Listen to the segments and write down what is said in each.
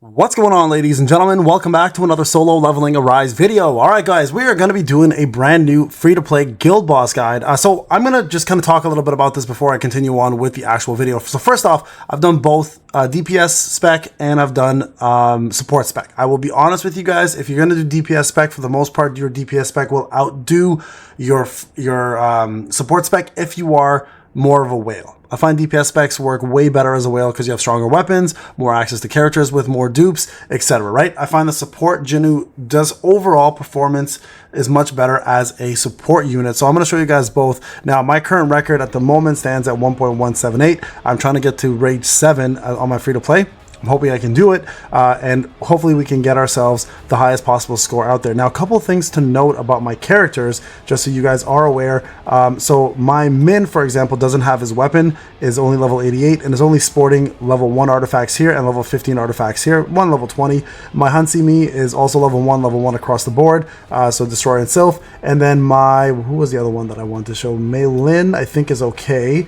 What's going on, ladies and gentlemen? Welcome back to another solo leveling Arise video. Alright guys, we are going to be doing a brand new free-to-play guild boss guide. So I'm going to just kind of talk a little bit about this before I continue on with the actual video. So first off, I've done both DPS spec and I've done support spec. I will be honest with you guys, if you're going to do DPS spec, for the most part, your DPS spec will outdo your support spec if you are more of a whale. I find DPS specs work way better as a whale because you have stronger weapons, more access to characters with more dupes, etc. Right? I find the support Jinnu does overall performance is much better as a support unit. So I'm going to show you guys both. Now, my current record at the moment stands at 1.178. I'm trying to get to Rage 7 on my free-to-play. I'm hoping I can do it, and hopefully we can get ourselves the highest possible score out there. Now, a couple of things to note about my characters, just so you guys are aware. So my Min, for example, doesn't have his weapon, is only level 88, and is only sporting level 1 artifacts here and level 15 artifacts here, one level 20. My Hansi Mi is also level 1 across the board, so Destroyer and Sylph. And then my, who was the other one that I wanted to show? Meilin, I think, is okay.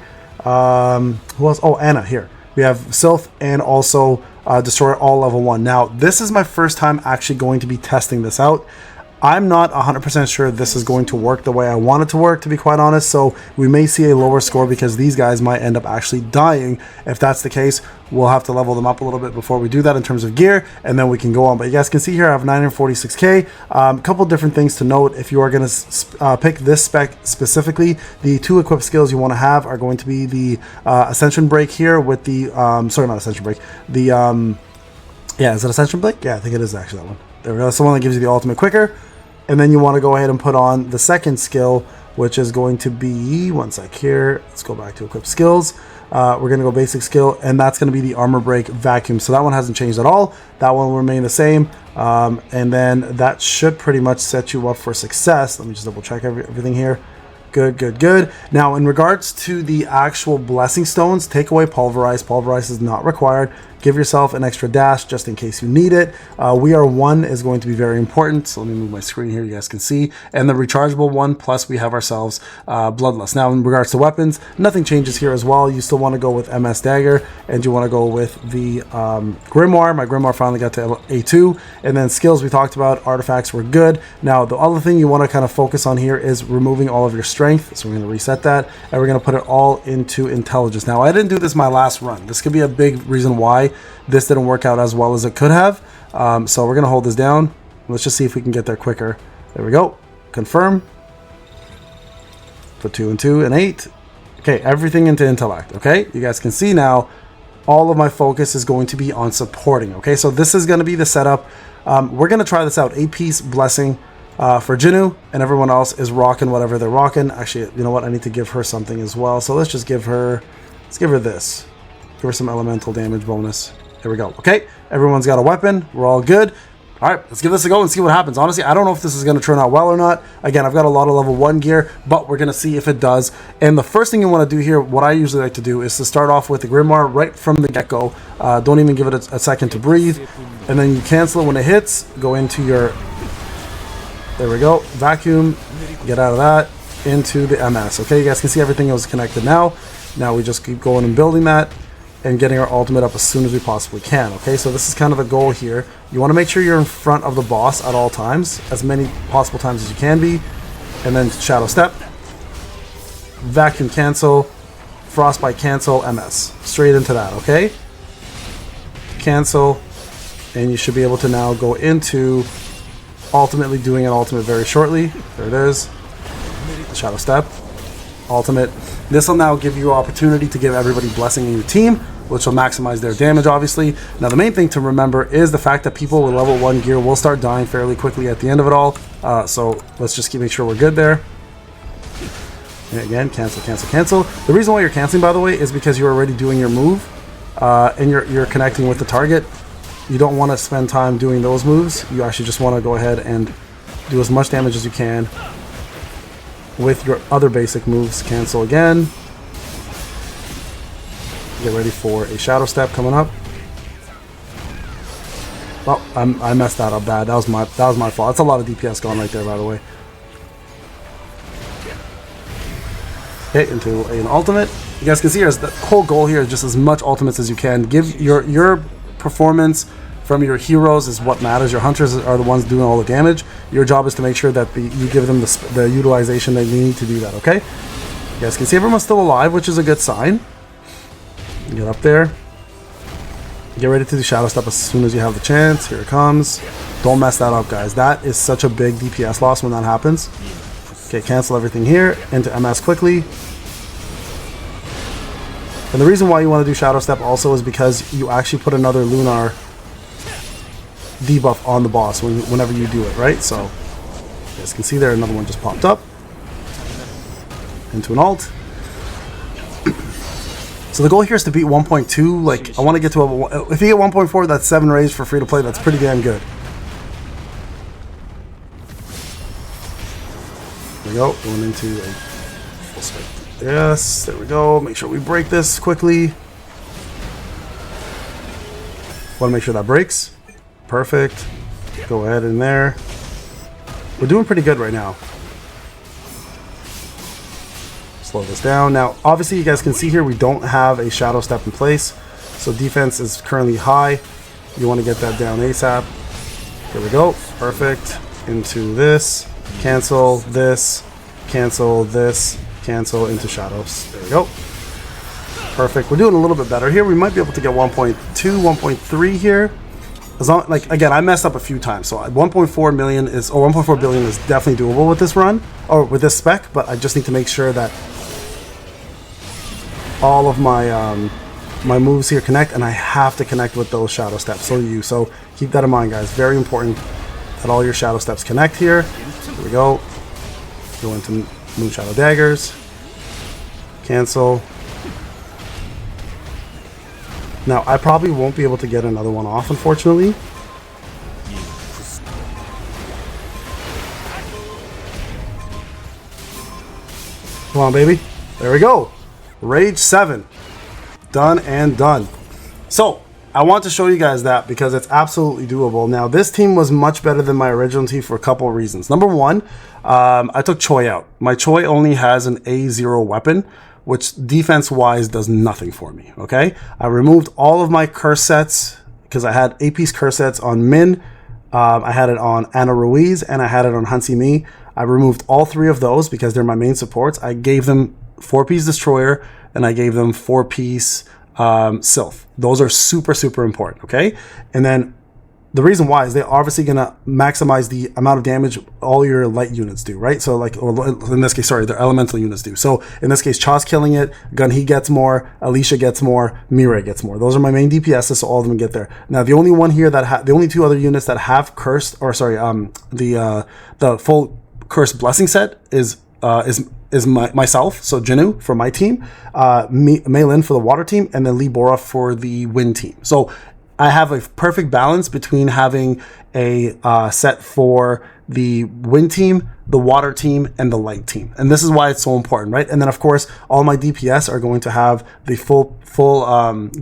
Who else? Oh, Anna, here. We have Sylph and also Destroyer, all level 1. Now, this is my first time actually going to be testing this out. I'm not 100% sure this is going to work the way I want it to work, to be quite honest. So we may see a lower score because these guys might end up actually dying. If that's the case, we'll have to level them up a little bit before we do that in terms of gear, and then we can go on. But you guys can see here I have 946k. A couple different things to note if you are going to pick this spec specifically. The two equipped skills you want to have are going to be the Ascension Break here with the sorry, not Ascension Break, the yeah, is it Ascension Break? Yeah, I think it is actually that one. There we go. That's the one that gives you the ultimate quicker. And then you want to go ahead and put on the second skill, which is going to be, one sec here, let's go back to equip skills. We're going to go basic skill, and that's going to be the armor break vacuum. So that one hasn't changed at all. That one will remain the same. And then that should pretty much set you up for success. Let me just double check everything here. Good, good, good. Now, in regards to the actual blessing stones, take away pulverize. Pulverize is not required. Give yourself an extra dash just in case you need it. We are 1 is going to be very important. So let me move my screen here. You guys can see. And the rechargeable one, plus we have ourselves Bloodlust. Now, in regards to weapons, nothing changes here as well. You still want to go with MS Dagger, and you want to go with the Grimoire. My Grimoire finally got to A2. And then skills we talked about, artifacts were good. Now, the other thing you want to kind of focus on here is removing all of your strength. So we're going to reset that, and we're going to put it all into intelligence. Now, I didn't do this my last run. This could be a big reason why this didn't work out as well as it could have. So we're going to hold this down. Let's just see if we can get there quicker. There we go. Confirm. Put 2 and 2 and 8. Okay, everything into intellect. Okay, you guys can see now all of my focus is going to be on supporting. Okay, so this is going to be the setup. We're going to try this out. 8-piece blessing for Jinnu, and everyone else is rocking whatever they're rocking. Actually, you know what? I need to give her something as well. So let's just give her, let's give her this. Give her some elemental damage bonus. There we go. Okay, everyone's got a weapon. We're all good. All right, let's give this a go and see what happens. Honestly, I don't know if this is going to turn out well or not. Again, I've got a lot of level 1 gear, but we're going to see if it does. And the first thing you want to do here, what I usually like to do, is to start off with the Grimoire right from the get-go. Don't even give it a second to breathe. And then you cancel it when it hits. Go into your... There we go. Vacuum. Get out of that. Into the MS. Okay, you guys can see everything is connected now. Now we just keep going and building that and getting our ultimate up as soon as we possibly can. Okay, so this is kind of the goal here. You want to make sure you're in front of the boss at all times, as many possible times as you can be. And then Shadow Step, Vacuum cancel, Frostbite cancel, MS. Straight into that, okay? Cancel, and you should be able to now go into ultimately doing an ultimate very shortly. There it is. Shadow Step, ultimate. This will now give you opportunity to give everybody blessing in your team, which will maximize their damage, obviously. Now, the main thing to remember is the fact that people with level 1 gear will start dying fairly quickly at the end of it all. So let's just make sure we're good there. And again, cancel, cancel, cancel. The reason why you're canceling, by the way, is because you're already doing your move, and you're connecting with the target. You don't want to spend time doing those moves. You actually just want to go ahead and do as much damage as you can with your other basic moves. Cancel again. Get ready for a Shadow Step coming up. Oh, I messed that up bad. That was my fault. That's a lot of DPS going right there, by the way. Okay, into an ultimate. You guys can see here, the whole goal here is just as much ultimates as you can. Give your performance from your heroes is what matters. Your hunters are the ones doing all the damage. Your job is to make sure that you give them the utilization they need to do that, okay? You guys can see everyone's still alive, which is a good sign. Get up there. Get ready to do Shadow Step as soon as you have the chance. Here it comes. Don't mess that up, guys. That is such a big DPS loss when that happens. Okay, cancel everything here. Into MS quickly. And the reason why you want to do Shadow Step also is because you actually put another Lunar debuff on the boss whenever you do it, right? So, you guys can see there, another one just popped up. Into an ult. So the goal here is to beat 1.2. Like, I want to get to if you get 1.4, that's 7 raids for free to play. That's pretty damn good. There we go. Going into a full spec. Yes, there we go. Make sure we break this quickly. Want to make sure that breaks. Perfect. Go ahead in there. We're doing pretty good right now. Slow this down. Now, obviously, you guys can see here we don't have a Shadow Step in place. So defense is currently high. You want to get that down ASAP. Here we go. Perfect. Into this. Cancel this. Cancel this. Cancel into shadows. There we go. Perfect. We're doing a little bit better here. We might be able to get 1.2, 1.3 here. As long, like, again, I messed up a few times. So 1.4 million is, or 1.4 billion is definitely doable with this run, or with this spec, but I just need to make sure that all of my my moves here connect, and I have to connect with those Shadow Steps. So do you. So keep that in mind, guys. Very important that all your Shadow Steps connect here. Here we go. Go into Moon Shadow Daggers. Cancel. Now, I probably won't be able to get another one off, unfortunately. Come on, baby. There we go. Rage 7. Done and done. So, I want to show you guys that because it's absolutely doable. Now, this team was much better than my original team for a couple of reasons. Number one, I took Choi out. My Choi only has an A0 weapon, which defense-wise does nothing for me, okay? I removed all of my curse sets because I had A-piece curse sets on Min, I had it on Ana Ruiz, and I had it on Hansi Mi. I removed all 3 of those because they're my main supports. I gave them 4-piece Destroyer, and I gave them 4-piece Sylph. Those are super, super important, okay? And then the reason why is they're obviously going to maximize the amount of damage all your light units do, right? So like, or in this case, sorry, their elemental units do. So in this case, Cha's killing it, Gunhee gets more, Alicia gets more, Mirai gets more. Those are my main DPSs, so all of them get there. Now, the only one here that the only 2 other units that have cursed, or sorry, the full cursed blessing set is myself, so Jinu for my team, Meilin for the water team, and then Lee Bora for the wind team. So I have a perfect balance between having a set for the wind team, the water team, and the light team. And this is why it's so important, right? And then, of course, all my DPS are going to have the full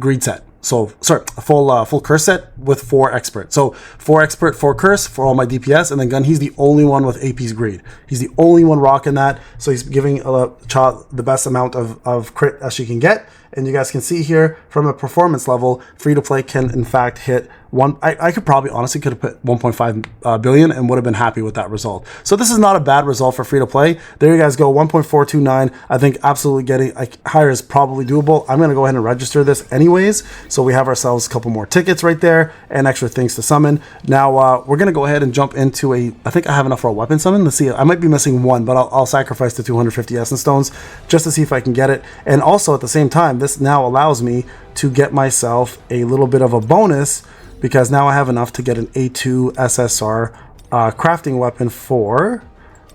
greed set. So, sorry, a full curse set with 4 expert. So 4 expert, 4 curse for all my DPS, and then Gunhee's the only one with AP's greed. He's the only one rocking that, so he's giving Cha the best amount of crit as she can get. And you guys can see here, from a performance level, free-to-play can, in fact, hit I could probably, honestly, could have put 1.5 billion and would have been happy with that result. So this is not a bad result for free-to-play. There you guys go, 1.429. I think absolutely getting higher is probably doable. I'm going to go ahead and register this anyways. So we have ourselves a couple more tickets right there and extra things to summon. Now, we're going to go ahead and jump into I think I have enough for a weapon summon. Let's see. I might be missing one, but I'll sacrifice the 250 Essence Stones just to see if I can get it. And also, at the same time, this now allows me to get myself a little bit of a bonus, because now I have enough to get an A2 SSR crafting weapon for,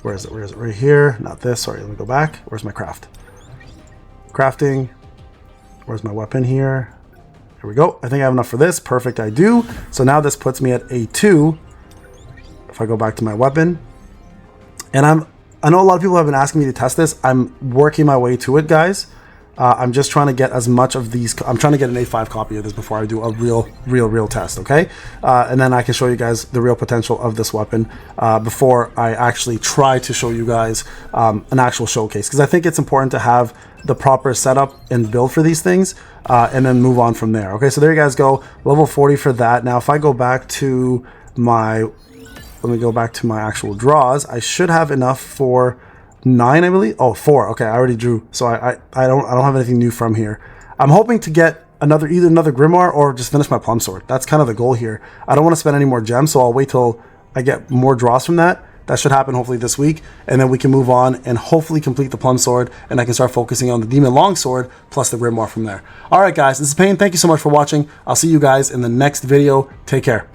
where is it, right here, not this, sorry, let me go back, where's my crafting, where's my weapon here, here we go, I think I have enough for this, perfect, I do. So now this puts me at A2, if I go back to my weapon, and I know a lot of people have been asking me to test this, I'm working my way to it, guys. I'm just trying to get as much of these. I'm trying to get an A5 copy of this before I do a real test, okay? And then I can show you guys the real potential of this weapon before I actually try to show you guys an actual showcase, because I think it's important to have the proper setup and build for these things and then move on from there. Okay, so there you guys go, level 40 for that. Now if I go back to my, let me go back to my actual draws, I should have enough for 9, I believe. Oh, 4. Okay, I already drew, so I don't have anything new from here. I'm hoping to get either another Grimoire or just finish my Plum Sword. That's kind of the goal here. I don't want to spend any more gems, so I'll wait till I get more draws from that. That should happen hopefully this week, and then we can move on and hopefully complete the Plum Sword, and I can start focusing on the Demon Longsword plus the Grimoire from there. All right, guys, this is Payne. Thank you so much for watching. I'll see you guys in the next video. Take care.